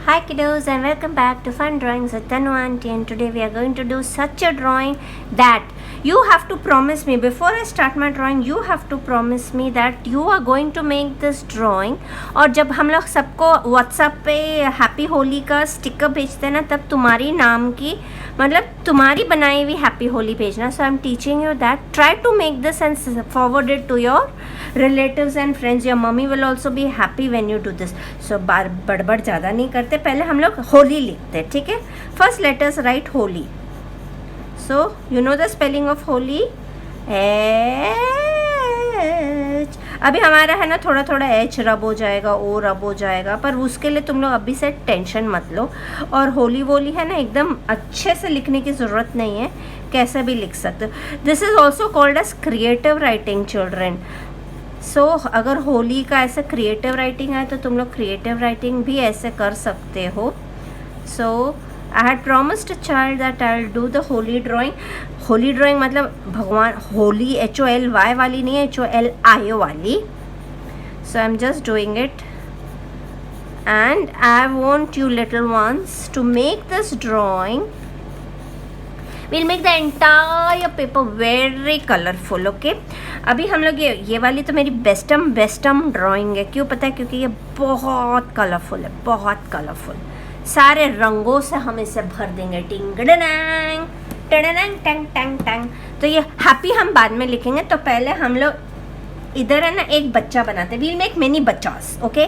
Hi kiddos and welcome back to Fun Drawings with Tanu Aunty, and today we are going to do such a drawing that you have to promise me, before I start my drawing, you have to promise me that you are going to make this drawing. और जब हम लोग सबको WhatsApp पे happy Holi का sticker भेजते हैं ना, तब तुम्हारी नाम की मतलब तुम्हारी बनाई हुई हैप्पी होली भेजना. So I am teaching you that try to make this and forward it to your relatives and friends. Your mommy will also be happy when you do this. So बड़बड़ ज़्यादा नहीं करते, पहले हम लोग होली लिखते हैं, ठीक है. First let us right Holi. So you know the spelling of Holi. H. अभी हमारा है ना थोड़ा थोड़ा एच रब हो जाएगा, ओ रब हो जाएगा, पर उसके लिए तुम लोग अभी से टेंशन मत लो. और होली वोली है ना एकदम अच्छे से लिखने की ज़रूरत नहीं है, कैसे भी लिख सकते हो. This is also called as creative writing children. So अगर होली का ऐसे क्रिएटिव राइटिंग है तो तुम लोग क्रिएटिव राइटिंग भी ऐसे कर सकते हो. So I had promised a child that I will do the Holi drawing. Holi drawing मतलब भगवान होली HOLY वाली नहीं है, HOLI वाली. So I am just doing it and I want you little ones to make this drawing. We'll make the entire paper very colorful, okay? अभी हम लोग ये वाली तो मेरी बेस्टम ड्राइंग है. क्यों पता है? क्योंकि ये बहुत कलरफुल है, बहुत कलरफुल. सारे रंगों से हम इसे भर देंगे. टिंग डंग टंग टंग टंग टंग. तो ये हैप्पी हम बाद में लिखेंगे. तो पहले हम लोग इधर है ना एक बच्चा बनाते हैं. वील मेक मेनी बच्चास, ओके.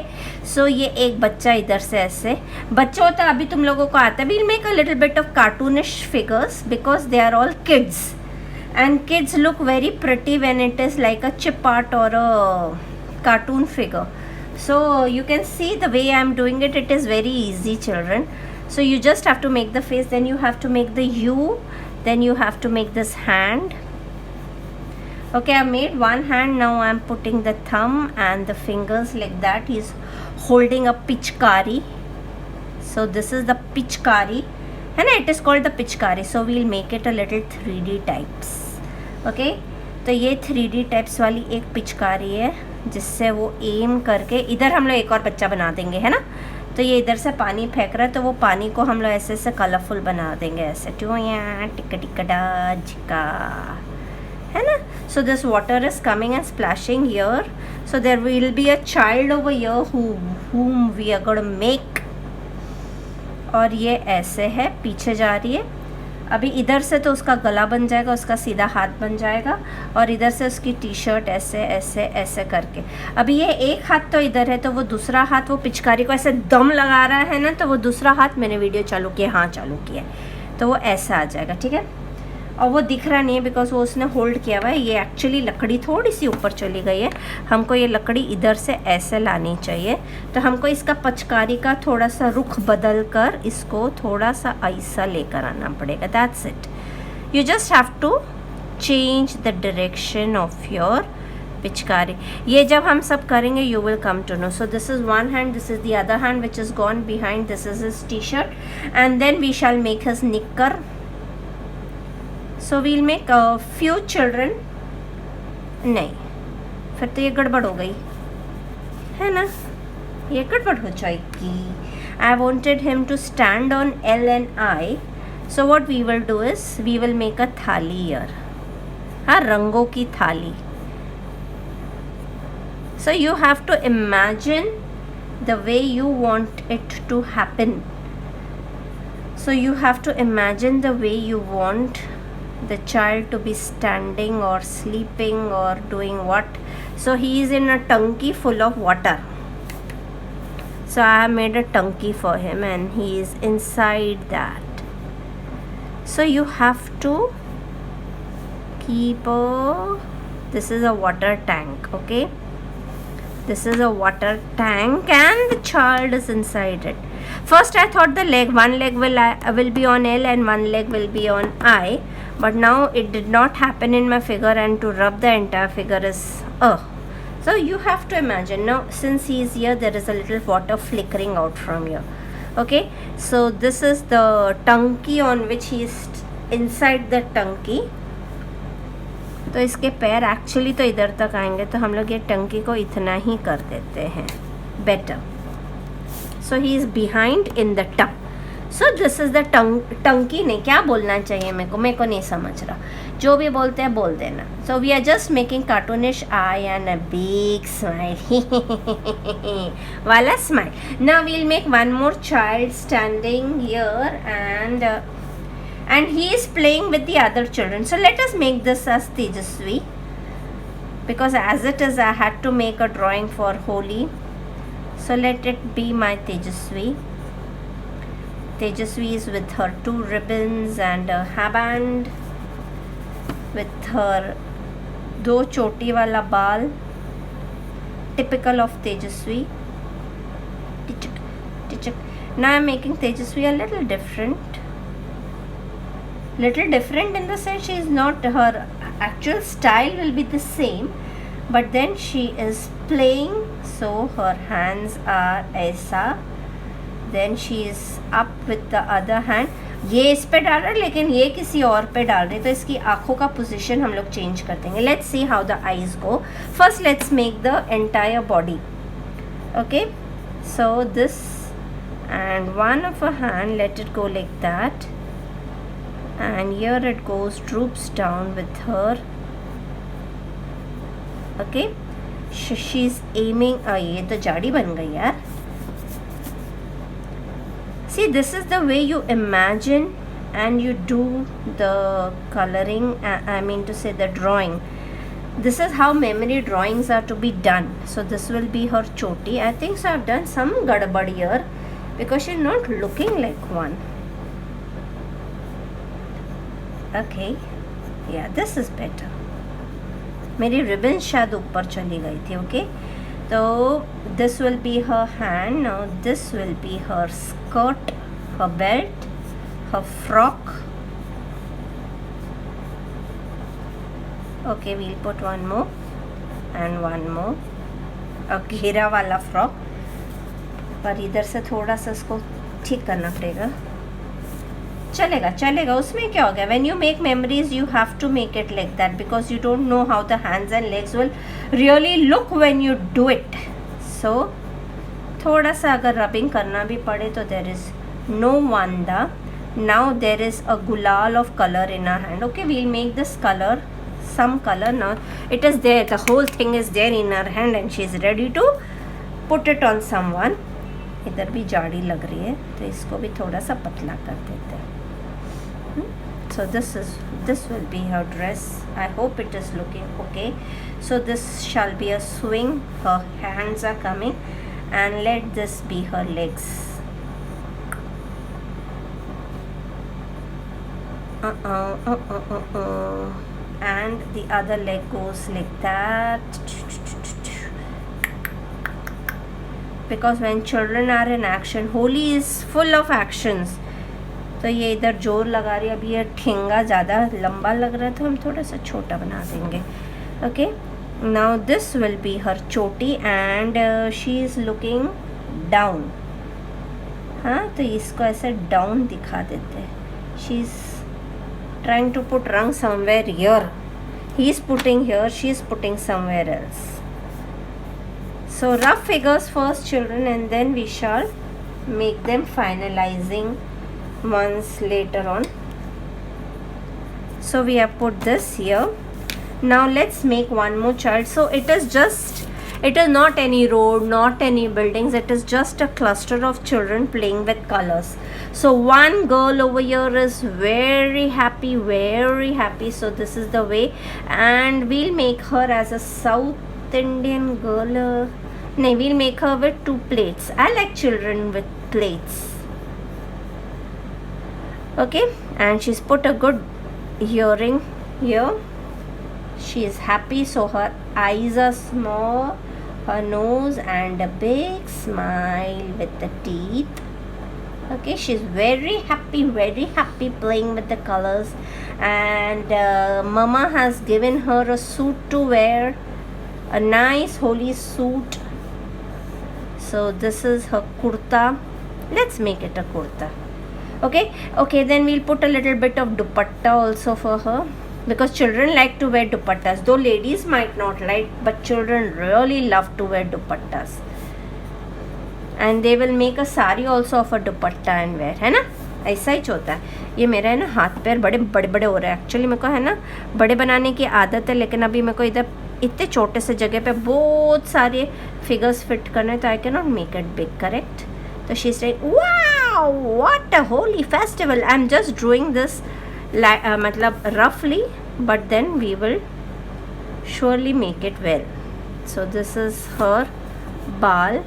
सो ये एक बच्चा इधर से ऐसे बच्चा होता है, अभी तुम लोगों को आता है. We'll make a little bit of cartoonish figures because they are all kids and kids look very pretty when it is like a chip art और a cartoon figure. So you can see the way I am doing it. It is very easy children. So you just have to make the face, then you have to make the U, then you have to make this hand. Okay, I made one hand. Now I am putting the thumb and the fingers like that. He's holding a pichkari. So this is the pichkari, and it is called the pichkari. So we'll make it a little 3D types. Okay, तो ये 3D types वाली एक पिचकारी है जिससे वो M करके इधर हम लोग एक और बच्चा बना देंगे, है ना. तो ये इधर से पानी फेंक रहा है, तो वो पानी को हम लोग ऐसे ऐसे कलरफुल बना देंगे, ऐसे टूया टिक्का टिक्का डा झिका, है ना. So this water is coming and splashing here. So there will be a child over here whom we are going to make. और ये ऐसे है, पीछे जा रही है. अभी इधर से तो उसका गला बन जाएगा, उसका सीधा हाथ बन जाएगा, और इधर से उसकी टी-शर्ट ऐसे ऐसे ऐसे करके. अभी ये एक हाथ तो इधर है, तो वो दूसरा हाथ वो पिचकारी को ऐसे दम लगा रहा है ना, तो वो दूसरा हाथ मैंने वीडियो चालू किया, हाँ चालू किया, तो वो ऐसा आ जाएगा, ठीक है. और वो दिख रहा नहीं है बिकॉज वो उसने होल्ड किया हुआ है. ये एक्चुअली लकड़ी थोड़ी सी ऊपर चली गई है, हमको ये लकड़ी इधर से ऐसे लानी चाहिए. तो हमको इसका पिचकारी का थोड़ा सा रुख बदल कर इसको थोड़ा सा ऐसा लेकर आना पड़ेगा. That's it. You just have to change the direction of your पिचकारी. ये जब हम सब करेंगे you will come to know. So this is one hand, this is the other hand which is gone behind. This is his T-shirt and then we shall make his निक्कर. So we'll make a few children. नहीं, फिर तो ये गड़बड़ हो गई, है ना. ये गड़बड़ हो जाएगी. I wanted him to stand on L and I. So what we will do is we will make a थाली here. हाँ, रंगों की थाली. So you have to imagine the way you want it to happen. So you have to imagine the way you want the child to be standing or sleeping or doing what. So he is in a tanki full of water. So I have made a tanki for him and he is inside that. So you have to keep this is a water tank, okay. This is a water tank and the child is inside it. First I thought the leg, one leg will be on L and one leg will be on I, but now it did not happen in my figure, and to rub the entire figure is so you have to imagine. Now since he is here, there is a little water flickering out from here, okay. So this is the tanki on which he is inside the tanki. तो इसके पैर actually तो इधर तक आएंगे, तो हम लोग ये टंकी को इतना ही कर देते हैं, better. so he is behind in the tub. So this is the टंकी नहीं, क्या बोलना चाहिए मेरे को नहीं समझ रहा, जो भी बोलते हैं बोल देना. So we are just making cartoonish eye and a big smile वाला smile. Now we'll make one more child standing here and he is playing with the other children. So let us make this as Tejasvi, because as it is I had to make a drawing for Holi. So let it be my Tejasvi. Tejasvi is with her 2 ribbons and a hairband, with her 2 choti wala baal, typical of Tejasvi. Now I am making Tejasvi a little different in the sense she is not, her actual style will be the same, but then she is playing, so her hands are aisa, then she is up with the other hand. ये इस पे डाल रहा है लेकिन ये किसी और पे डाल रहे, तो इसकी आँखों का पोजीशन हम लोग चेंज कर देंगे. Let's see how the eyes go. First let's make the entire body. Okay, so this and one of her hand, let it go like that, and here it goes, droops down with her. Okay, she's aiming. ये तो जाड़ी बन गई यार. See, this is the way you imagine and you do the coloring, I mean to say the drawing. This is how memory drawings are to be done. So this will be her choti. I think so I've done some gadbad here because she's not looking like one. Okay, yeah, this is better. मेरी ribbon शायद ऊपर चली गई थी. Okay, so this will be her hand. Now this will be her skirt, her belt, her frock. Okay, we'll put one more and one more. A घेरा वाला frock, पर इधर से थोड़ा सा इसको ठीक करना पड़ेगा. चलेगा, उसमें क्या हो गया. When you make memories you have to make it like that, because you don't know how the hands and legs will really look when you do it. So थोड़ा सा अगर rubbing करना भी पड़े तो there is no wanda. Now there is a gulal of color in her hand. Okay, we'll make this color, some color. Now it is there, the whole thing is there in her hand and she is ready to put it on someone. इधर भी जाड़ी लग रही है तो इसको भी थोड़ा सा पतला कर देते हैं. So this will be her dress. I hope it is looking okay. So this shall be a swing. Her hands are coming, and let this be her legs. And the other leg goes like that. Because when children are in action, Holi is full of actions. तो ये इधर जोर लगा रही है. अभी ये ठेंगा ज़्यादा लंबा लग रहा है तो हम थोड़ा सा छोटा बना देंगे. Okay, now this will be her चोटी and she is looking down. हाँ, तो इसको ऐसे डाउन दिखा देते हैं. She is trying to put रंग somewhere here. He is putting here, she is putting somewhere else. So rough figures first, children, and then we shall make them finalizing ones later on. So we have put this here. Now let's make one more child. So it is not any road, not any buildings, it is just a cluster of children playing with colors. So one girl over here is very happy. So this is the way, and we'll make her as a South Indian girl. No, we'll make her with 2 plates. I like children with plates. Okay, and she's put a good earring here. She is happy, so her eyes are small, her nose, and a big smile with the teeth. Okay, she's very happy playing with the colors, and mama has given her a suit to wear, a nice Holi suit. So this is her kurta. Let's make it a kurta. Okay, then we'll put a little bit of dupatta also for her, because children like to wear dupattas, though ladies might not like, but children really love to wear dupattas. And they will make a sari also of a dupatta and wear, है ना, ऐसा ही होता है। ये मेरा है ना हाथ पैर बड़े बड़े बड़े हो रहे हैं। एक्चुअली मेरे को है ना बड़े बनाने की आदत है, लेकिन अभी मेरे को इधर इतने छोटे से जगह पे बहुत सारे फिगर्स फिट करने हैं, तो I can not make it big, correct. तो she is like wow what a Holi festival, I am just doing this मतलब रफली, but then we will surely make it well. So this is her ball,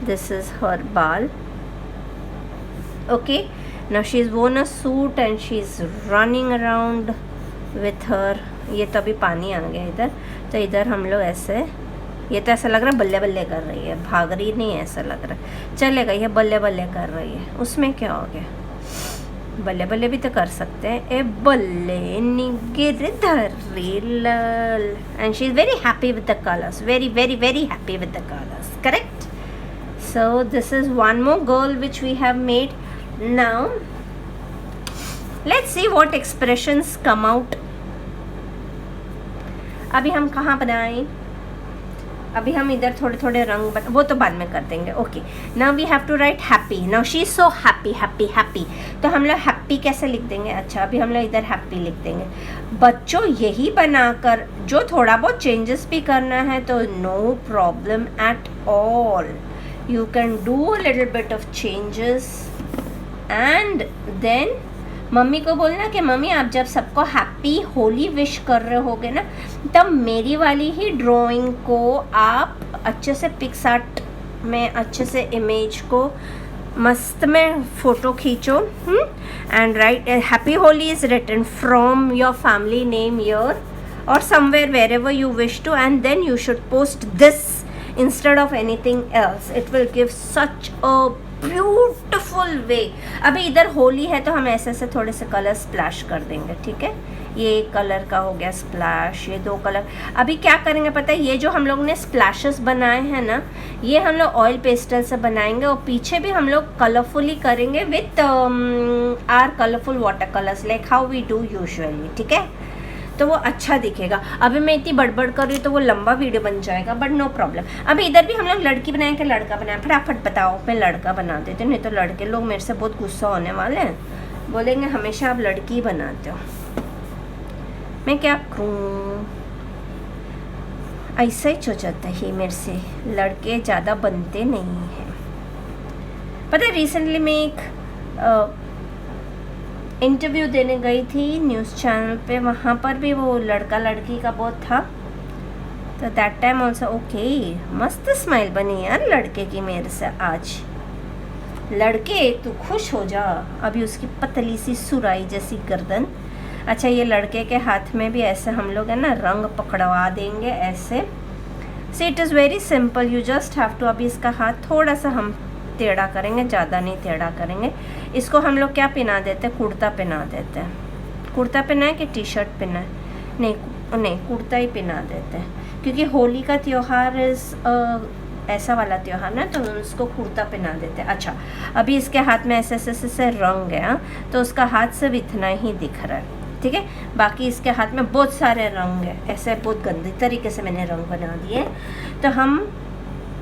this is her ball. Okay, now she's worn a suit and she's running around with her. ये तो अभी पानी आ गया इधर, तो इधर हम लोग ऐसे, ये तो ऐसा लग रहा है बल्ले बल्ले कर रही है, भाग रही नहीं है ऐसा लग रहा है, चलेगा, ये बल्ले बल्ले कर रही है, उसमें क्या हो गया, बल्ले बल्ले भी तो कर सकते हैं। ए बल्ले गिरधरी लल, and she is very happy with the colours, very very very happy with the colours, correct. So this is one more girl which we have made. Now let's see what expressions come out. अभी हम कहाँ बनाएं, अभी हम इधर थोड़े थोड़े रंग वो तो बाद में कर देंगे। Okay, now we have to write happy. Now she is so happy happy happy, तो हम लोग हैप्पी कैसे लिख देंगे, अच्छा अभी हम लोग इधर हैप्पी लिख देंगे। बच्चों यही बनाकर जो थोड़ा बहुत चेंजेस भी करना है तो no problem at all, you can do a little bit of changes and then mummy को बोलना कि मम्मी आप जब सबको हैप्पी होली विश कर रहे होगे ना, तब मेरी वाली ही ड्राइंग को आप अच्छे से पिक्सआर्ट में अच्छे से इमेज को मस्त में फ़ोटो खींचो and write happy Holi is written from your family name your और somewhere wherever you wish to, and then you should post this instead of anything else. It will give such a beautiful way. अभी इधर होली है तो हम ऐसे ऐसे थोड़े से कलर स्प्लैश कर देंगे, ठीक है. ये एक कलर का हो गया स्प्लैश, ये दो कलर. अभी क्या करेंगे पता है, ये जो हम लोग ने स्प्लैशेस बनाए हैं ना, ये हम लोग ऑयल पेस्टल से बनाएंगे और पीछे भी हम लोग कलरफुली करेंगे with our colourful water colours like how we do usually, ठीक है. तो वो अच्छा दिखेगा. अभी मैं इतनी बड़बड़ कर रही हूँ तो वो लंबा वीडियो बन जाएगा, बट नो प्रॉब्लम. अभी इधर भी हम लोग लड़की बनाए कि लड़का बनाए, फटाफट बताओ. मैं लड़का बना देती हूँ, नहीं तो लड़के लोग मेरे से बहुत गुस्सा होने वाले हैं, बोलेंगे हमेशा आप लड़की बनाते हो. मैं क्या करूँ, ऐसा ही हो जाता है मेरे से, लड़के ज़्यादा बनते नहीं हैं. पता है रिसेंटली मैं एक इंटरव्यू देने गई थी न्यूज़ चैनल पे, वहाँ पर भी वो लड़का लड़की का बहुत था. तो दैट टाइम ऑल्सो ओके, मस्त स्माइल बनी यार लड़के की मेरे से आज. लड़के तू खुश हो जा. अभी उसकी पतली सी सुराई जैसी गर्दन. अच्छा ये लड़के के हाथ में भी ऐसे हम लोग है ना रंग पकड़वा देंगे ऐसे. See it is very simple, you just have to. अभी इसका हाथ थोड़ा सा हम टेढ़ा करेंगे, ज़्यादा नहीं टेढ़ा करेंगे. इसको हम लोग क्या पहना देते हैं, कुर्ता पहना देते हैं. कुर्ता पहना है कि टी शर्ट पहना है, नहीं कुर्ता ही पहना देते हैं, क्योंकि होली का त्यौहार इज़ ऐसा वाला त्यौहार ना, तो उसको कुर्ता पहना देते हैं. अच्छा अभी इसके हाथ में ऐसे ऐसे ऐसे रंग है, तो उसका हाथ सिर्फ इतना ही दिख रहा है, ठीक है. बाकी इसके हाथ में बहुत सारे रंग है, ऐसे बहुत गंदे तरीके से मैंने रंग बना दिए. तो हम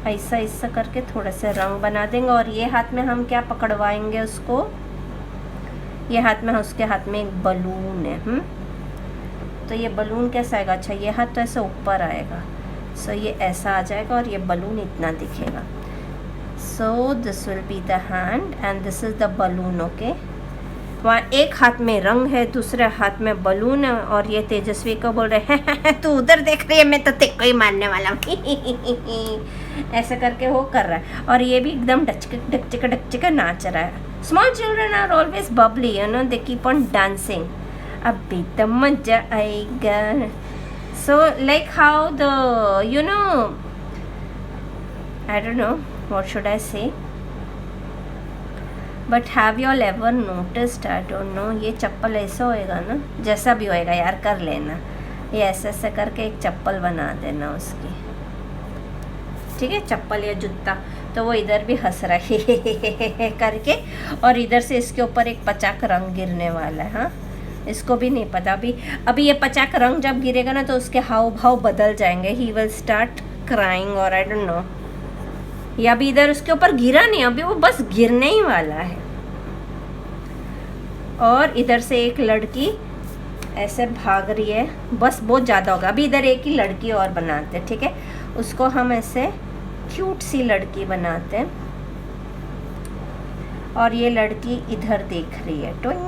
ऐसा ऐसा करके थोड़े से रंग बना देंगे. और ये हाथ में हम क्या पकड़वाएंगे उसको, ये हाथ में, उसके हाथ में एक बलून है. तो ये बलून कैसा आएगा, अच्छा ये हाथ तो ऐसे ऊपर आएगा, सो ये ऐसा आ जाएगा और ये बलून इतना दिखेगा. So this will be the hand and this is the balloon. Okay, वहाँ एक हाथ में रंग है, दूसरे हाथ में बलून है. और ये तेजस्वी को बोल रहे हैं तू उधर देख रही है, मैं तो तेरे को ही मारने वाला हूँ ऐसे करके वो कर रहा है. और ये भी एकदम डकचिका नाच रहा है. Small children are always bubbly, you know, they keep on dancing. अभी तो मजा आएगा. So like how the you know, I don't know what should I say, but have you all ever noticed, I don't know, ये चप्पल ऐसा होएगा ना, जैसा भी होएगा यार कर लेना. ये ऐसे ऐसे करके एक चप्पल बना देना उसकी, ठीक है, चप्पल या जूता. तो वो इधर भी हंस रहा है करके, और इधर से इसके ऊपर एक पचाक रंग गिरने वाला है. हाँ, इसको भी नहीं पता. अभी ये पचाक रंग जब गिरेगा ना तो उसके हाव भाव बदल जाएंगे. ही विल स्टार्ट क्राइंग और आई डोंट नो, ये अभी इधर उसके ऊपर गिरा नहीं, अभी वो बस गिरने ही वाला है। और इधर से एक लड़की ऐसे भाग रही है, बस बहुत ज़्यादा होगा। अभी इधर एक ही लड़की और बनाते हैं, ठीक है। उसको हम ऐसे क्यूट सी लड़की बनाते हैं और ये लड़की इधर देख रही है, टुंग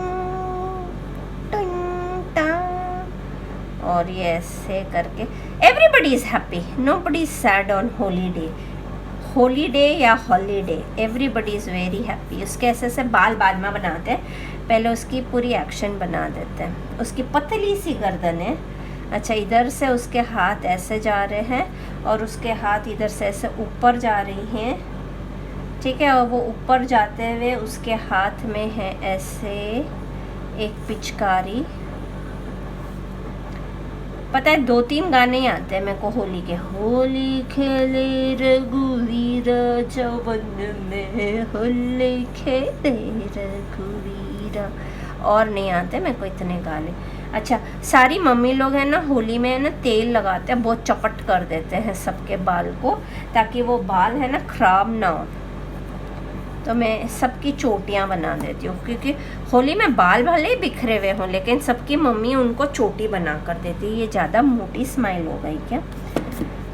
टुंग टांग, और ये ऐसे करके everybody is happy, nobody is sad on Holi day या holiday, everybody is very happy. उसके ऐसे ऐसे बाल बाद में बनाते हैं, पहले उसकी पूरी एक्शन बना देते हैं। उसकी पतली सी गर्दन है, अच्छा इधर से उसके हाथ ऐसे जा रहे हैं और उसके हाथ इधर से ऐसे ऊपर जा रही हैं, ठीक है। और वो ऊपर जाते हुए उसके हाथ में है ऐसे एक पिचकारी। पता है 2-3 गाने ही आते हैं मेरे को होली के। होली खेले रघुवीर जवन में, होली खेले रघुवीर, और नहीं आते मेरे को इतने गाने। अच्छा सारी मम्मी लोग हैं ना होली में है ना तेल लगाते हैं, बहुत चपट कर देते हैं सबके बाल को, ताकि वो बाल है ना खराब ना हो। तो मैं सबकी चोटियाँ बना देती हूँ, क्योंकि होली में बाल भले ही बिखरे हुए हों लेकिन सबकी मम्मी उनको चोटी बना कर देती है। ये ज़्यादा मोटी स्माइल हो गई क्या,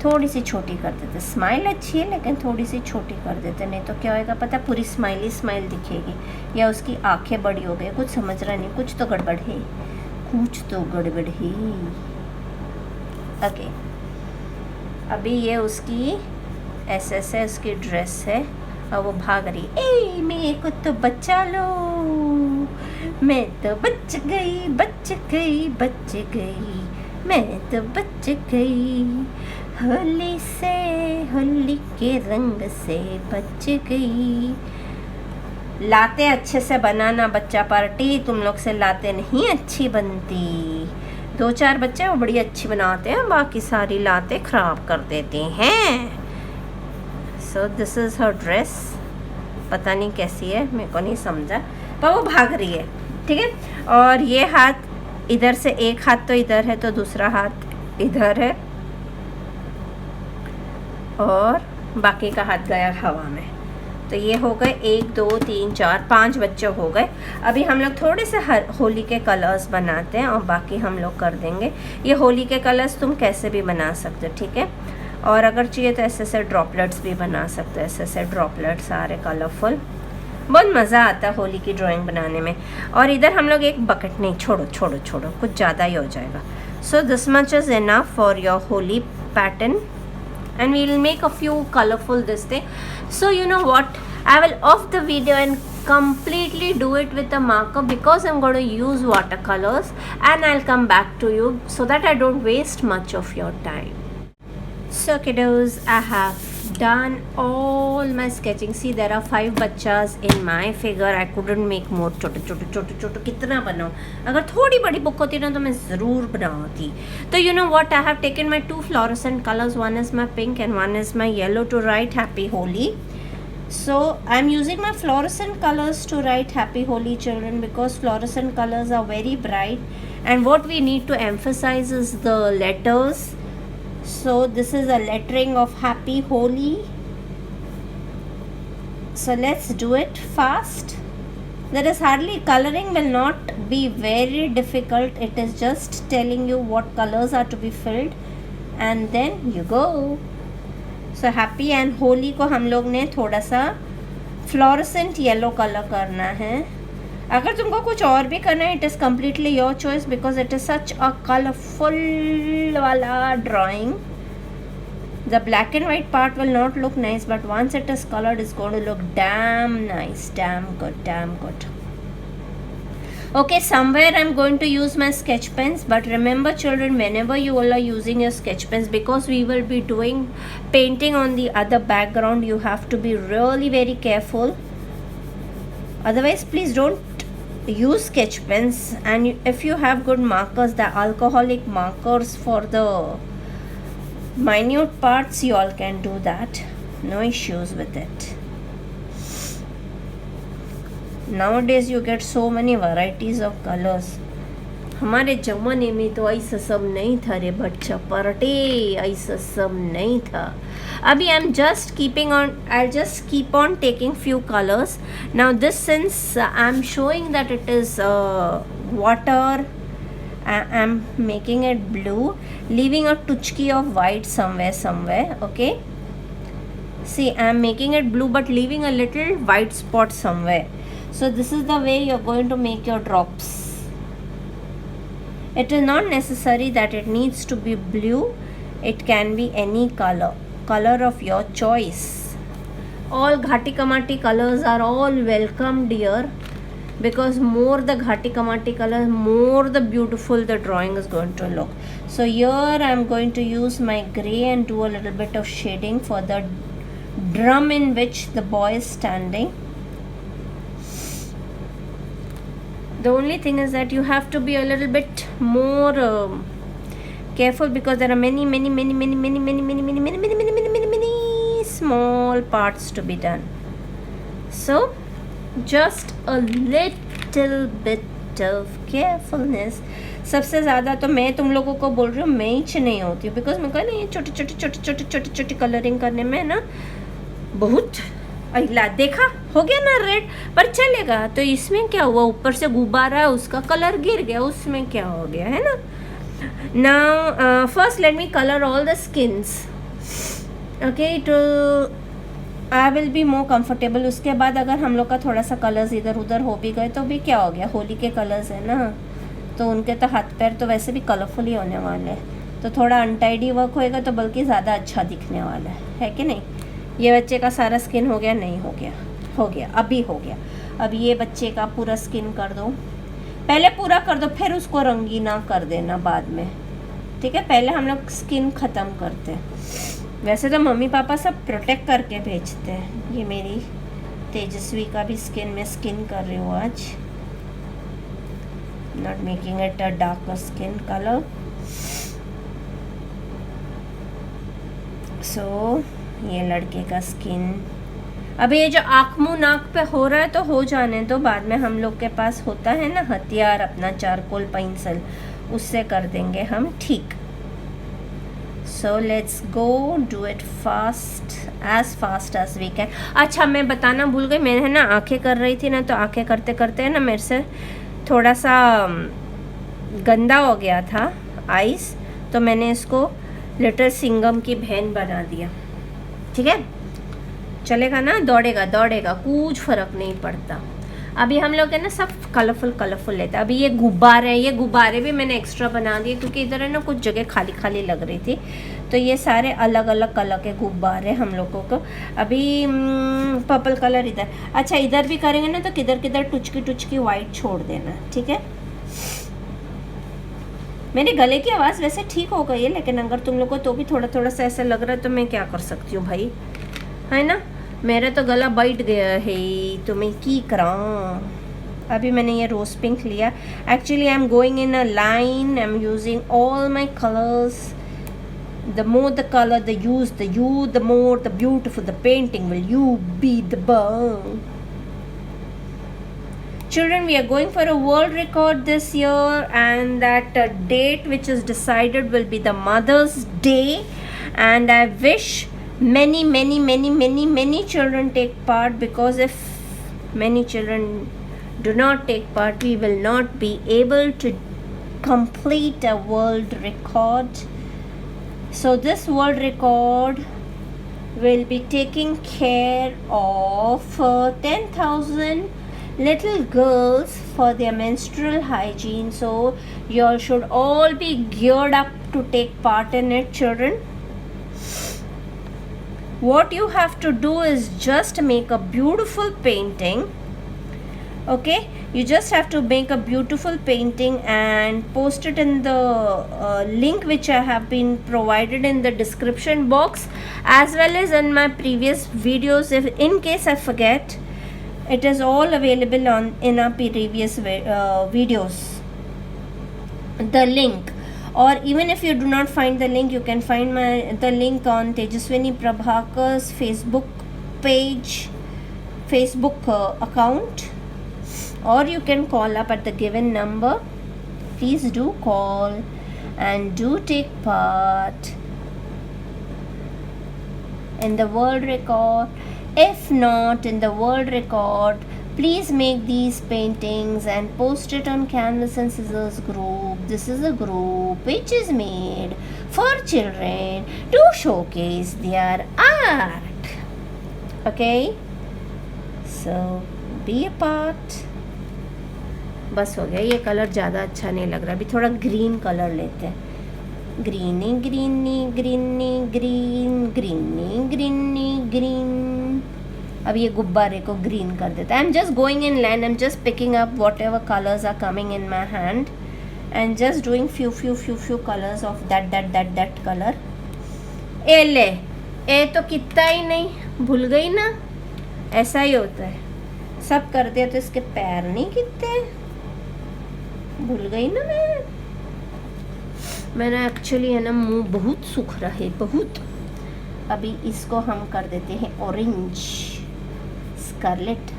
थोड़ी सी छोटी कर देते। स्माइल अच्छी है लेकिन थोड़ी सी छोटी कर देते, नहीं तो क्या होएगा पता, पूरी स्माइल दिखेगी। या उसकी आंखें बड़ी हो गई, कुछ समझ रहा नहीं, कुछ तो गड़बड़ है, कुछ तो गड़बड़ है। ओके अभी ये उसकी ऐसे उसकी ड्रेस है और वो भाग रही, ए मेरे को तो बचा लो, मैं तो बच गई मैं तो बच गई, होली के रंग से बच गई। लाते अच्छे से बनाना बच्चा पार्टी, तुम लोग से लाते नहीं अच्छी बनती। 2-4 बच्चे वो बड़ी अच्छी बनाते हैं, बाकी सारी लाते खराब कर देते हैं। सो दिस इज़ हर ड्रेस, पता नहीं कैसी है, मेरे को नहीं समझा, पर वो भाग रही है, ठीक है। और ये हाथ इधर से, एक हाथ तो इधर है तो दूसरा हाथ इधर है, और बाकी का हाथ गया हवा में। तो ये हो गए 1 2 3 4 5 बच्चे हो गए। अभी हम लोग थोड़े से होली के कलर्स बनाते हैं और बाकी हम लोग कर देंगे। ये होली के कलर्स तुम कैसे भी बना सकते हो, ठीक है। और अगर चाहिए तो ऐसे ऐसे ड्रॉपलेट्स भी बना सकते हो, ऐसे ऐसे ड्रॉपलेट्स सारे कलरफुल, बहुत मज़ा आता है होली की ड्राइंग बनाने में। और इधर हम लोग एक बकेट, नहीं छोड़ो कुछ ज़्यादा ही हो जाएगा। So this much is enough for your Holi pattern and we will make a few colorful this thing. So you know what, I will off the video and completely do it with a marker, because I'm going to use watercolors, and I'll come back to you so that I don't waste much of your time. So kiddos, I have done all my sketching. See there are 5 bachas in my figure. I couldn't make more छोटे कितना बनाऊँ, अगर थोड़ी बड़ी book होती ना तो मैं ज़रूर बनाती। तो you know what, I have taken my 2 fluorescent colors, one is my pink and one is my yellow to write happy Holi. So I'm using my fluorescent colors to write happy Holi children, because fluorescent colors are very bright, and what we need to emphasize is the letters. So this is a lettering of happy Holi. So let's do it fast. There is hardly, coloring will not be very difficult. It is just telling you what colors are to be filled and then you go. So happy and Holi को हम लोग ने थोड़ा सा fluorescent yellow colour करना है। अगर तुमको कुछ और भी करना है, it is completely your choice, because it is such a colourful वाला drawing. The black and white part will not look nice, but once it is colored, it's going to look damn nice, damn good. Okay, somewhere I'm going to use my sketch pens, but remember children, whenever you all are using your sketch pens, because we will be doing painting on the other background, you have to be really very careful. Otherwise, please don't use sketch pens. And if you have good markers, the alcoholic markers for the minute parts, you all can do that, no issues with it. Nowadays you get so many varieties of colors. हमारे ज़माने में तो ऐसा सब नहीं था रे बच्चा पार्टी, ऐसा सब नहीं था। अभी आई am just keeping on, I just keep on taking few colors. Now this, since I'm showing that it is water, I'm making it blue, leaving a touchki of white somewhere. Okay, see, I'm making it blue but leaving a little white spot somewhere. So this is the way you're going to make your drops. It is not necessary that it needs to be blue. It can be any color of your choice. All ghati kamati colors are all welcome, dear, because more the ghati kamati color, more the beautiful the drawing is going to look. So here I am going to use my gray and do a little bit of shading for the drum in which the boy is standing. The only thing is that you have to be a little bit more careful, because there are many small parts to be done. So just a little bit of carefulness. सबसे ज़्यादा तो मैं तुम लोगों को बोल रही हूँ, मैं ही नहीं होती हूँ, बिकॉज मैं कहना ये छोटी कलरिंग करने में ना बहुत अहिला। देखा हो गया ना रेड, पर चलेगा। तो इसमें क्या हुआ, ऊपर से गुब्बारा है, उसका कलर गिर गया, उसमें क्या हो गया, है ना। Now first let me colour all the skins, okay, to I will be more comfortable. उसके बाद अगर हम लोग का थोड़ा सा कलर्स इधर उधर हो भी गए तो भी क्या हो गया, होली के कलर्स है ना, तो उनके तो हाथ पैर तो वैसे भी कलरफुल ही होने वाले हैं। तो थोड़ा अनटाइडी वर्क होएगा तो बल्कि ज़्यादा अच्छा दिखने वाला है कि नहीं। ये बच्चे का सारा स्किन हो गया, नहीं हो गया, हो गया, अभी हो गया। अब ये बच्चे का पूरा स्किन कर दो, पहले पूरा कर दो, फिर उसको रंगीना कर देना बाद में, ठीक है। पहले हम लोग स्किन ख़त्म करते हैं। वैसे तो मम्मी पापा सब प्रोटेक्ट करके भेजते हैं। ये मेरी तेजस्वी का भी स्किन में स्किन कर रही हूँ आज, not making it a darker skin colour. सो ये लड़के का स्किन। अभी ये जो आँख मुँह नाक पे हो रहा है तो हो जाने दो, बाद में हम लोग के पास होता है ना हथियार अपना, चारकोल पेंसिल, उससे कर देंगे हम ठीक। So let's go, do it fast as we can. अच्छा, मैं बताना भूल गई, मैंने ना आँखें कर रही थी ना, तो आँखें करते करते ना मेरे से थोड़ा सा गंदा हो गया था आइस, तो मैंने इसको लिटिल सिंगम की बहन बना दिया, ठीक है। चलेगा ना, दौड़ेगा, कुछ फर्क नहीं पड़ता। अभी हम लोग है ना सब कलरफुल लेते हैं। अभी ये गुब्बारे हैं, ये गुब्बारे भी मैंने एक्स्ट्रा बना दिए क्योंकि इधर है ना कुछ जगह खाली लग रही थी, तो ये सारे अलग अलग कलर के गुब्बारे हम लोगों को। अभी पर्पल कलर इधर, अच्छा इधर भी करेंगे ना तो किधर टुचकी वाइट छोड़ देना, ठीक है। मेरे गले की आवाज़ वैसे ठीक हो गई है, लेकिन अगर तुम लोग को तो भी थोड़ा सा ऐसा लग रहा है तो मैं क्या कर सकती हूँ भाई, है ना। मेरा तो गला बैठ गया है, तो मैं की करां। अभी मैंने ये रोज पिंक लिया। Actually I am going in a line, I am using all my colours. The more the color, the more the beautiful the painting will you be the bomb. Children, we are going for a world record this year, and that date which is decided will be the Mother's Day, and I wish many children take part, because if many children do not take part, we will not be able to complete a world record. So this world record will be taking care of 10,000 little girls for their menstrual hygiene. So you all should all be geared up to take part in it, children. What you have to do is just make a beautiful painting. Okay, you just have to make a beautiful painting and post it in the link which I have been provided in the description box, as well as in my previous videos. If in case I forget, it is all available in our previous videos, the link. Or even if you do not find the link, you can find the link on Tejaswini Prabhakar's Facebook page, Facebook account, or you can call up at the given number. Please do call and do take part. in the world record. If not in the world record, please make these paintings and post it on Canvas and Scissors group. This is a group which is made for children to showcase their art. Okay, so be a part. बस हो गया, ये colour ज़्यादा अच्छा नहीं लग रहा, अभी थोड़ा ग्रीन कलर लेते हैं. Greeny greeny greeny green greeny greeny green. अब ये गुब्बारे को ग्रीन कर देता है. I am just going in line, I am just picking up whatever colours are coming in my hand and just doing few colours of that colour. ए ले, ए तो कितना ही नहीं, भूल गई ना, ऐसा ही होता है, सब कर दिया तो इसके पैर नहीं कितने, भूल गई ना मैंने एक्चुअली है ना मुंह बहुत सूख रहा है बहुत. अभी इसको हम कर देते हैं orange scarlet.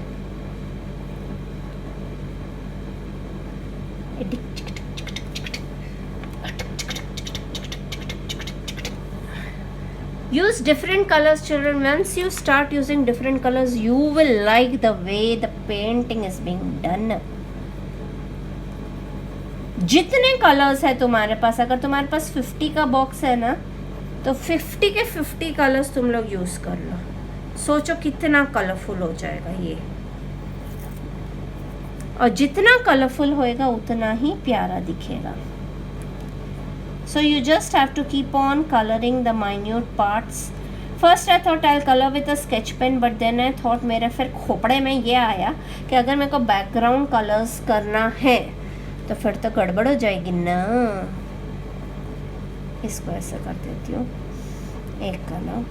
Use different colors, children. Once you start using different colors, you will like the way the painting is being done. जितने कलर्स है तुम्हारे पास, अगर तुम्हारे पास 50 का बॉक्स है ना, तो 50 के 50 कलर्स तुम लोग यूज़ कर लो. सोचो कितना कलरफुल हो जाएगा ये, और जितना कलरफुल होएगा उतना ही प्यारा दिखेगा. So you just have to keep on coloring the minute parts. First I thought I'll color with a sketch pen, but then I thought मेरे फिर खोपड़े में ये आया कि अगर मेरे को बैकग्राउंड कलर्स करना है तो फिर तो गड़बड़ हो जाएगी ना. इसको ऐसा कर देती हूँ, एक colour.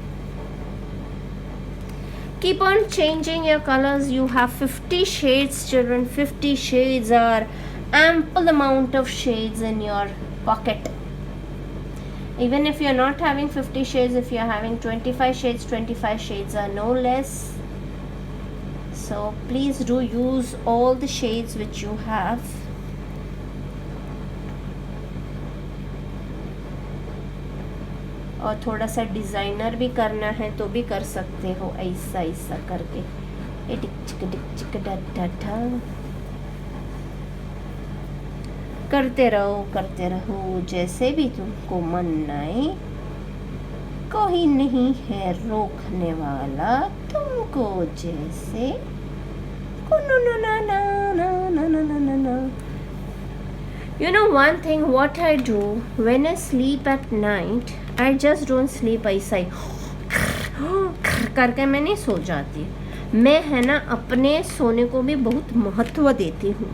Keep on changing your colors. You have 50 shades, children. 50 shades are ample amount of shades in your pocket. Even if you're not having 50 shades, if you're having 25 shades, 25 shades are no less. So please do use all the shades which you have. और थोड़ा सा designer भी करना है तो भी कर सकते हो, ऐसा ऐसा करके. करते रहो जैसे भी तुमको मन आए. कोई नहीं है रोकने वाला तुमको जैसे. You know one thing what I do when I sleep at night, I just don't sleep ऐसा ही करके मैं नहीं सो जाती. मैं है ना अपने सोने को भी बहुत महत्व देती हूँ.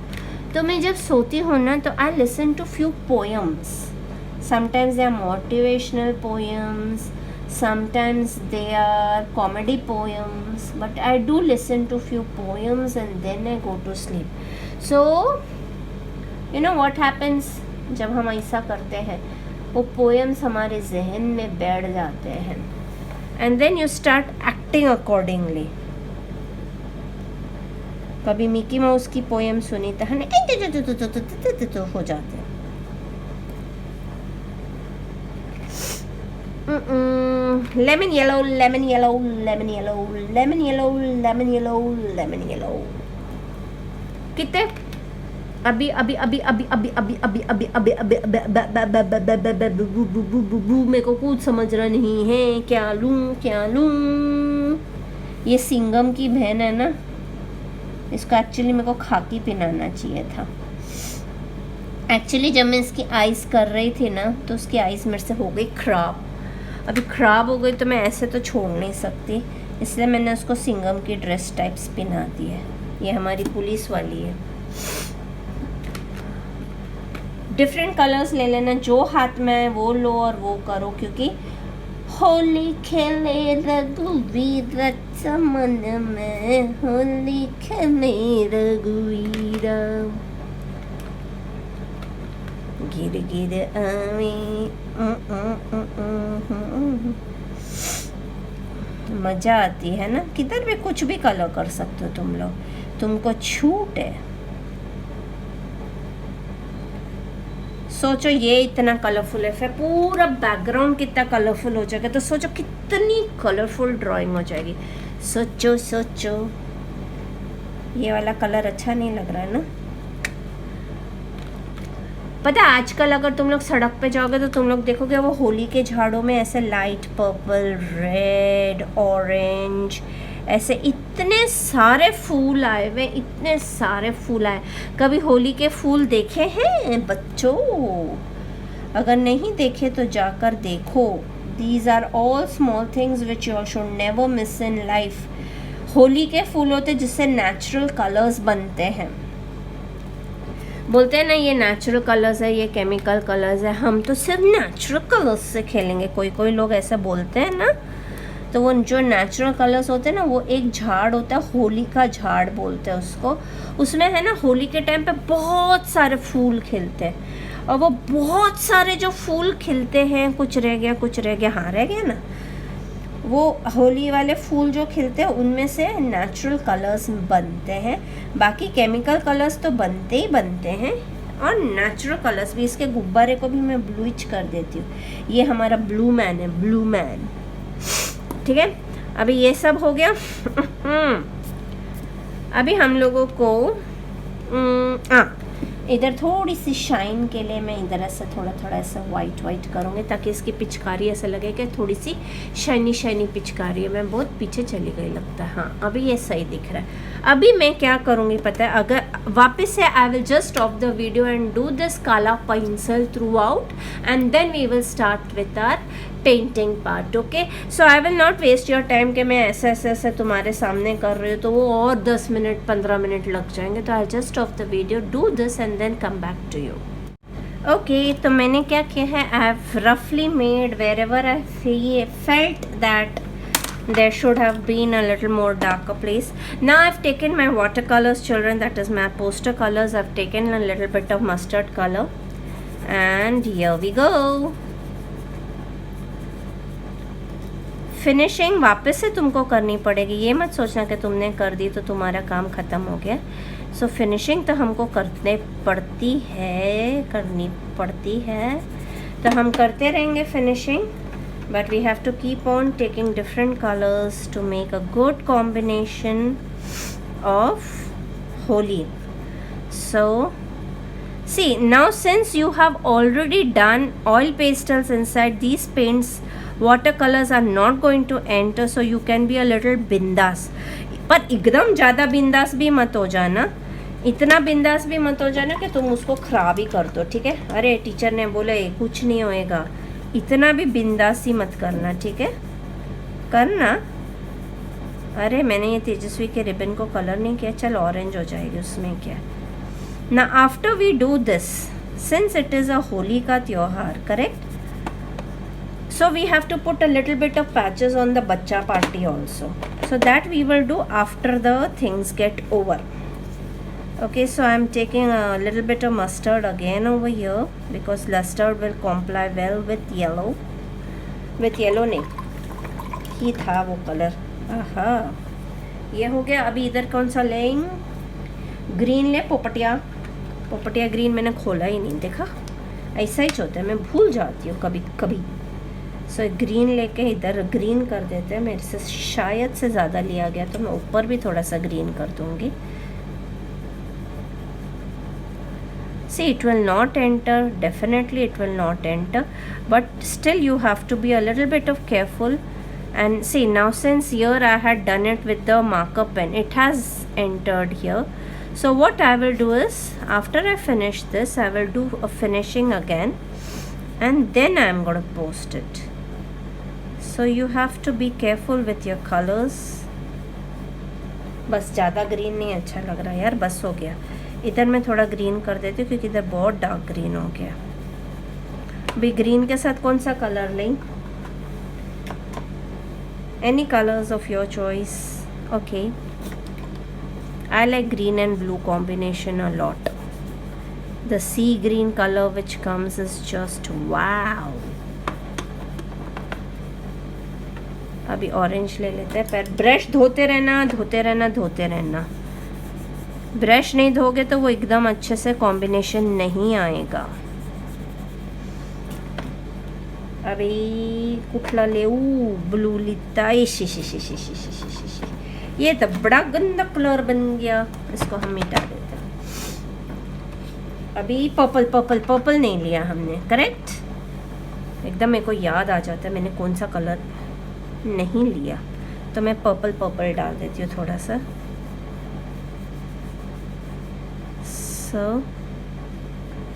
तो मैं जब सोती हूँ ना तो I listen to few poems. Sometimes they are motivational poems, sometimes they are comedy poems, but I do listen to few poems and then I go to sleep. So you know what happens, जब हम ऐसा करते हैं वो poems हमारे जहन में बैठ जाते हैं and then you start acting accordingly. कभी मिकी माउस की पोएम सुनी तो हमें तो हो जाते हैं. Lemon yellow, lemon yellow, lemon yellow, lemon yellow, lemon yellow, lemon yellow. कितने अभी अभी अभी अभी अभी अभी अभी अभी अभी अभी मेरे को कुछ समझ रहा नहीं है, क्या लूँ. ये सिंगम की बहन है ना, इसको एक्चुअली मेरे को खाकी पिलाना चाहिए था. एक्चुअली जब मैं इसकी आइस कर रही थी ना तो उसकी आइस मेरे से हो गई ख़राब. अभी ख़राब हो गई तो मैं ऐसे तो छोड़ नहीं सकती, इसलिए मैंने उसको सिंगम की ड्रेस टाइप्स पहना दी है. ये हमारी पुलिस वाली है. डिफरेंट कलर्स ले लेना, जो हाथ में है वो लो और वो करो, क्योंकि होली खेले रघुवीर चमन में, होली खेले रघुवीरा, गिर गिर आवे. मज़ा आती है ना. किधर भी कुछ भी कलर कर सकते हो तुम लोग, तुमको छूट है. सोचो ये इतना कलरफुल है, फिर पूरा बैकग्राउंड कितना कलरफुल हो जाएगा, तो सोचो कितनी कलरफुल ड्राइंग हो जाएगी। सोचो सोचो, ये वाला कलर अच्छा नहीं लग रहा है ना। पता है आजकल अगर तुम लोग सड़क पे जाओगे तो तुम लोग देखोगे वो होली के झाड़ों में ऐसे लाइट पर्पल, रेड, ऑरेंज, ऐसे इतने सारे फूल आए हुए, इतने सारे फूल आए। कभी होली के फूल देखे हैं बच्चों? अगर नहीं देखे तो जाकर देखो। These are all small things which you should never miss in life. Holi के फूल होते जिससे नेचुरल कलर्स बनते हैं। बोलते हैं ना ये नेचुरल कलर्स है, ये केमिकल कलर्स है, हम तो सिर्फ नेचुरल कलर्स से खेलेंगे। कोई लोग ऐसा बोलते हैं ना। तो वो जो नेचुरल कलर्स होते हैं ना, वो एक झाड़ होता है, होली का झाड़ बोलते हैं उसको। उसमें है ना होली के टाइम पे बहुत सारे फूल खिलते हैं, और वो बहुत सारे जो फूल खिलते हैं, कुछ रह गया, हाँ रह गया ना, वो होली वाले फूल जो खिलते हैं उनमें से नेचुरल कलर्स बनते हैं। बाकी केमिकल कलर्स तो बनते ही बनते हैं, और नेचुरल कलर्स भी। इसके गुब्बारे को भी मैं ब्लूइश कर देती हूँ। ये हमारा ब्लू मैन है, ब्लू मैन। ठीक है, अभी ये सब हो गया। अभी हम लोगों को इधर थोड़ी सी शाइन के लिए मैं इधर ऐसा थोड़ा ऐसा वाइट करूँगी, ताकि इसकी पिचकारी ऐसा लगे कि थोड़ी सी शाइनी पिचकारी है। मैं बहुत पीछे चली गई लगता है। हाँ, अभी ये सही दिख रहा है। अभी मैं क्या करूँगी पता है, अगर वापस से I will just stop the video and do this काला pencil throughout, and then we will start with our painting part. Okay, so I will not waste your time कि मैं ऐसे तुम्हारे सामने कर रही हूँ तो वो और 10 मिनट 15 मिनट लग जाएंगे। तो I just off the video, do this and then come back to you. Okay, तो मैंने क्या किया है, आई हैव रफली made wherever I felt that there should have been a little more darker place. Now I've taken my watercolors, children, that is my poster colors. I've taken a little bit of mustard color, and here we go. Finishing वापस से तुमको करनी पड़ेगी। ये मत सोचना कि तुमने कर दी तो तुम्हारा काम ख़त्म हो गया। सो फिनिशिंग तो हमको करनी पड़ती है, तो हम करते रहेंगे finishing. But we have to keep on taking different colors to make a good combination of Holi. So, see, now since you have already done oil pastels inside these paints, watercolors are not going to enter, so you can be a little bindas. पर एकदम ज़्यादा बिंदास भी मत हो जाना, इतना बिंदास भी मत हो जाना कि तुम उसको ख़राब ही कर दो। ठीक है, अरे टीचर ने बोला कुछ नहीं होएगा, इतना भी बिंदासी मत करना। ठीक है, करना। अरे मैंने ये तेजस्वी के रिबन को कलर नहीं किया, चल ऑरेंज हो जाएगी, उसमें क्या। ना after we do this, since it is a Holi का त्योहार, correct, so we have to put a little bit of patches on the बच्चा party also, so that we will do after the things get over. Okay, so I am taking a little bit of mustard again over here because mustard will comply well with yellow. With yellow नहीं, ही था वो colour. आहा, ये हो गया। अभी इधर कौन सा लेंगे? ग्रीन ले, पोपटिया ग्रीन। मैंने खोला ही नहीं, देखा, ऐसा ही होता है, मैं भूल जाती हूँ कभी। सो ग्रीन लेके इधर ग्रीन कर देते हैं। मेरे से शायद से ज़्यादा लिया गया, तो मैं ऊपर भी थोड़ा सा ग्रीन कर दूँगी। See, it will not enter, definitely it will not enter, but still you have to be a little bit of careful. And see, now since here I had done it with the marker pen, it has entered here. So what I will do is, after I finish this, I will do a finishing again, and then I am going to post it. So you have to be careful with your colors. बस ज़्यादा green नहीं अच्छा लग रहा यार, बस हो गया। इधर मैं थोड़ा ग्रीन कर देती हूँ क्योंकि इधर बहुत डार्क ग्रीन हो गया। अभी ग्रीन के साथ कौन सा कलर लें? Any colours of your choice. Okay, I like green and blue combination a lot. The sea green colour which comes is just wow. अभी ऑरेंज ले लेते हैं। पर ब्रश धोते रहना। ब्रश नहीं धोगे तो वो एकदम अच्छे से कॉम्बिनेशन नहीं आएगा। अभी कुठला लेऊ ब्लू लिता ये तो बड़ा गंदा कलर बन गया, इसको हम मिटा देते हैं। अभी पर्पल पर्पल पर्पल नहीं लिया हमने, करेक्ट। एकदम मेरे को याद आ जाता है मैंने कौन सा कलर नहीं लिया, तो मैं पर्पल पर्पल डाल देती हूँ थोड़ा सा। So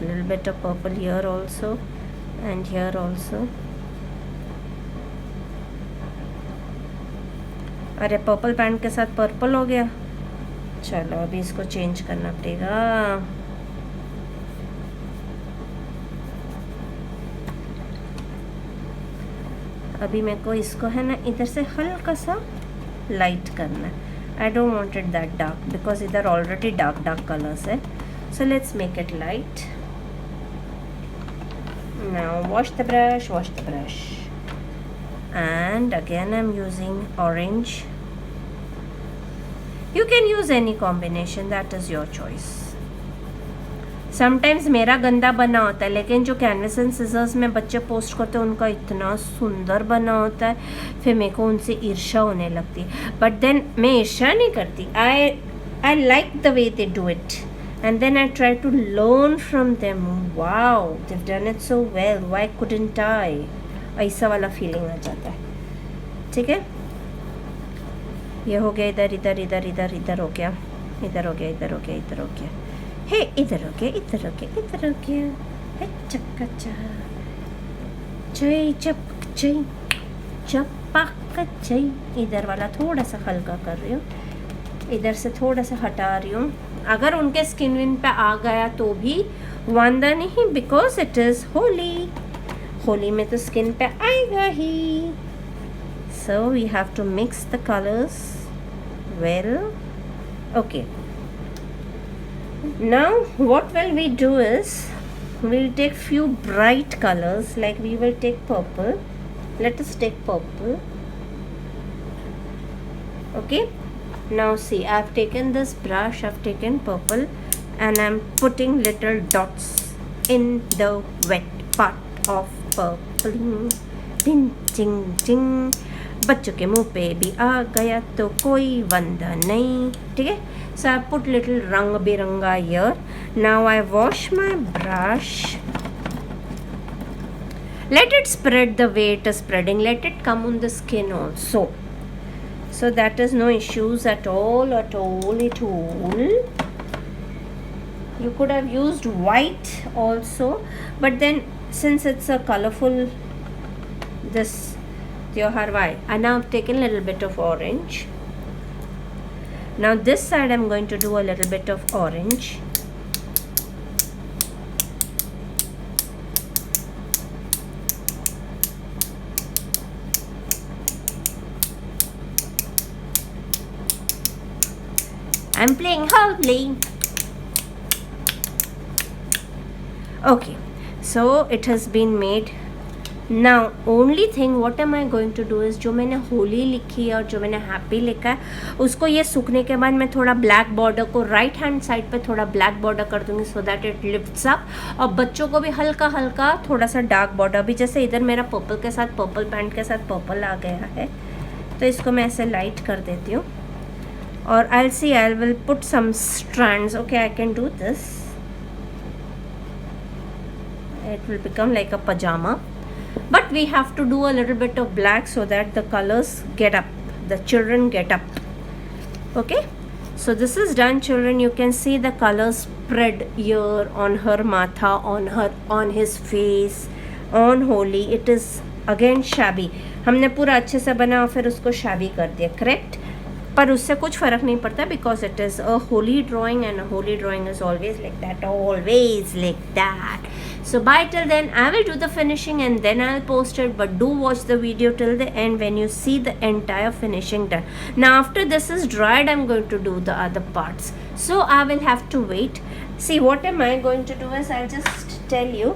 little bit of purple here also and here also. अरे पर्पल पैंट के साथ पर्पल हो गया, चलो अभी इसको चेंज करना पड़ेगा। अभी मेरे को इसको है ना इधर से हल्का सा लाइट करना है। I don't want it that dark because इधर ऑलरेडी डार्क डार्क कलर्स है। So let's make it light. Now wash the brush and again I'm using orange. You can use any combination, that is your choice. Sometimes मेरा गंदा बना होता है, लेकिन जो canvas and seizures में बच्चे पोस्ट करते हैं उनका इतना सुंदर बना होता है, फिर मेरे को उनसे ईर्ष्या होने लगती है। बट देन मैं ईर्ष्या नहीं करती, I like the way they do it and then I try to learn from them. Wow they've done it so well, why couldn't I, ऐसा वाला फीलिंग आ जाता है। ठीक है, ये हो गया, इधर इधर इधर इधर इधर हो गया, इधर हो गया, इधर हो गया, इधर हो गया, हे इधर हो गया, इधर हो गया, इधर हो गया, हे चक्का चई चप चई चपाक चई। इधर वाला थोड़ा सा हल्का कर रही हूँ, इधर से थोड़ा सा हटा रही हूँ। अगर उनके स्किन विन पे आ गया तो भी वांदा नहीं, because it is Holi. Holi में तो स्किन पे आएगा ही। So we have to mix the colours well. Okay, now what will we do is we'll take few bright colors, like we will take purple. Let us take purple. Okay, now see, I've taken this brush, I've taken purple and I'm putting little dots in the wet part of purple. Ding ding ding, बच्चों के मुंह पे भी आ गया तो कोई वंदा नहीं। ठीक है, so I put little रंग बिरंगा here. Now I wash my brush. Let it spread the way it is spreading. Let it come on the skin also. So that is no issues at all, at all, at all. You could have used white also, but then since it's a colorful this Tyohar, why? And now I've taken a little bit of orange. Now this side I'm going to do a little bit of orange. I'm playing Holi. Okay, so it has been made. Now only thing what am I going to do is जो मैंने होली लिखी है और जो मैंने happy लिखा है उसको ये सूखने के बाद मैं थोड़ा ब्लैक बॉर्डर को राइट हैंड साइड पे थोड़ा ब्लैक बॉर्डर कर दूंगी, so that it lifts up. और बच्चों को भी हल्का हल्का थोड़ा सा डार्क बॉर्डर भी, जैसे इधर मेरा पर्पल के साथ पर्पल पैंट के साथ पर्पल आ गया है, तो इसको मैं ऐसे लाइट कर देती हूँ। और I will put some strands. Okay, I can do this, it will become like a pajama, but we have to do a little bit of black so that the colors get up, the children get up. Okay, so this is done children. You can see the colors spread here on her matha, on his face, on Holi. It is again shabby. हमने पूरा अच्छे से बना और फिर उसको shabby कर दिया, correct? पर उससे कुछ फ़र्क नहीं पड़ता because it is a holy drawing and a holy drawing is always like that, always like that. So bye till then. I will do the finishing and then I'll post it, but do watch the video till the end when you see the entire finishing done. Now after this is dried, I'm going to do the other parts, so I will have to wait. See, what am I going to do is I'll just tell you.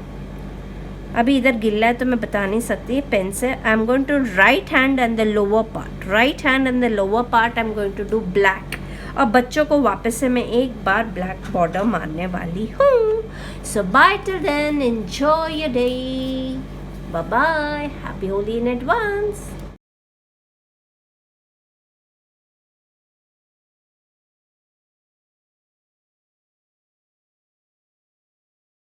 अभी इधर गिल्ला है तो मैं बता नहीं सकती pen से। I am going to right hand and the lower part, right hand and the lower part I am going to do black. और बच्चों को वापस से मैं एक बार ब्लैक बॉर्डर मारने वाली हूँ। So bye till then, enjoy your day. Bye bye, happy Holi in advance.